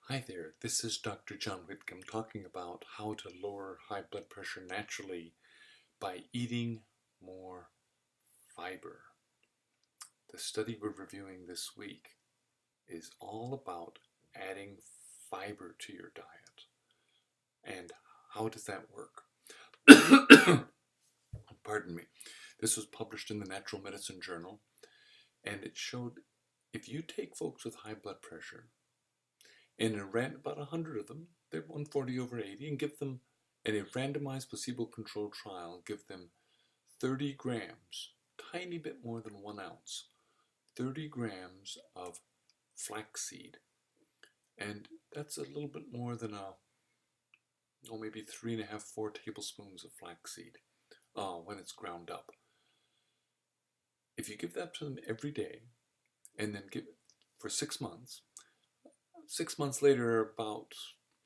Hi there, this is Dr. John Whitcomb talking about how to lower high blood pressure naturally by eating more fiber. The study we're reviewing this week is all about adding fiber to your diet. And how does that work? Pardon me. This was published in the Natural Medicine Journal, and it showed if you take folks with high blood pressure and about 100 of them, they're 140 over 80, and give them, in a randomized placebo-controlled trial, give them 30 grams, tiny bit more than 1 ounce, 30 grams of flaxseed. And that's a little bit more than maybe 3.5, 4 tablespoons of flaxseed when it's ground up. If you give that to them every day, and then give it for 6 months, 6 months later, about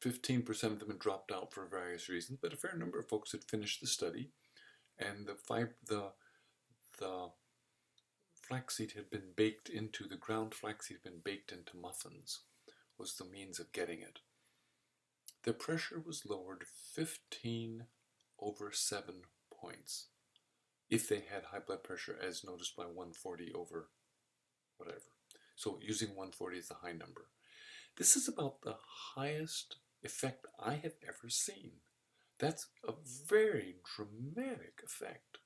15% of them had dropped out for various reasons, but a fair number of folks had finished the study, and the flaxseed had been baked into, the ground flaxseed had been baked into muffins, was the means of getting it. Their pressure was lowered 15 over 7 points if they had high blood pressure as noticed by 140 over whatever. So using 140 as the high number. This is about the highest effect I have ever seen. That's a very dramatic effect.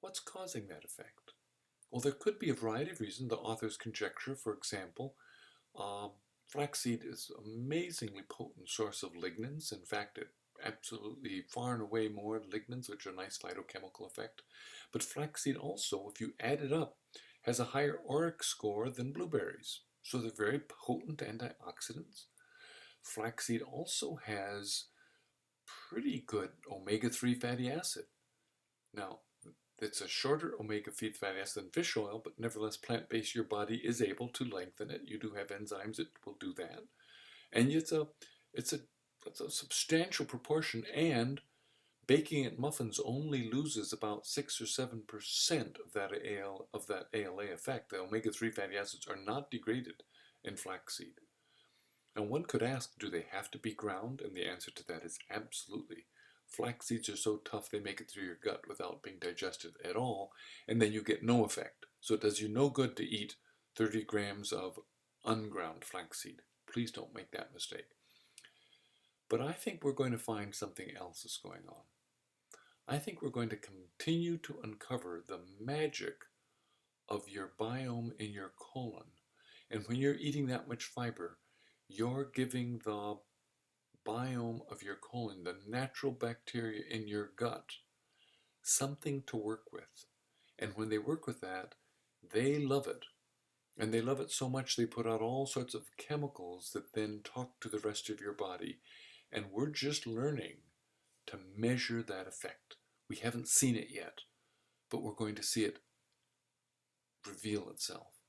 What's causing that effect? Well, there could be a variety of reasons. The authors conjecture, for example, flaxseed is an amazingly potent source of lignans. In fact, it absolutely far and away more lignans, which are a nice phytochemical effect. But flaxseed also, if you add it up, has a higher ORAC score than blueberries. So they're very potent antioxidants. Flaxseed also has pretty good omega-3 fatty acid. Now, it's a shorter omega-3 fatty acid than fish oil, but nevertheless plant-based, your body is able to lengthen it. You do have enzymes that will do that. And it's a substantial proportion, and baking it muffins only loses about 6 or 7% of that ALA effect. The omega-3 fatty acids are not degraded in flaxseed. And one could ask, do they have to be ground? And the answer to that is absolutely. Flax seeds are so tough they make it through your gut without being digested at all, and then you get no effect. So it does you no good to eat 30 grams of unground flaxseed. Please don't make that mistake. But I think we're going to find something else is going on. I think we're going to continue to uncover the magic of your biome in your colon. And when you're eating that much fiber, you're giving the biome of your colon, the natural bacteria in your gut, something to work with. And when they work with that, they love it. And they love it so much they put out all sorts of chemicals that then talk to the rest of your body. And we're just learning to measure that effect. We haven't seen it yet, but we're going to see it reveal itself.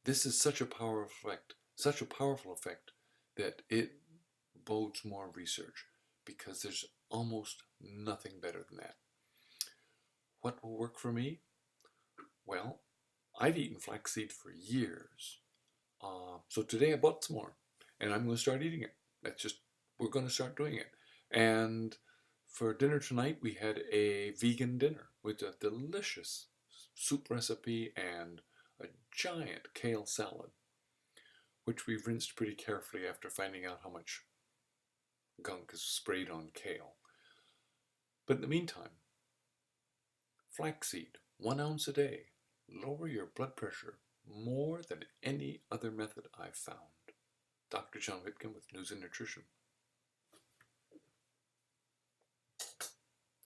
This is such a powerful effect that it bodes more research, because there's almost nothing better than that. What will work for me? Well, I've eaten flaxseed for years. So today I bought some more, and I'm going to start eating it. We're going to start doing it. And for dinner tonight, we had a vegan dinner with a delicious soup recipe and a giant kale salad, which we rinsed pretty carefully after finding out how much gunk is sprayed on kale. But in the meantime, flaxseed, 1 ounce a day, lower your blood pressure more than any other method I've found. Dr. John Whitcomb with News and Nutrition.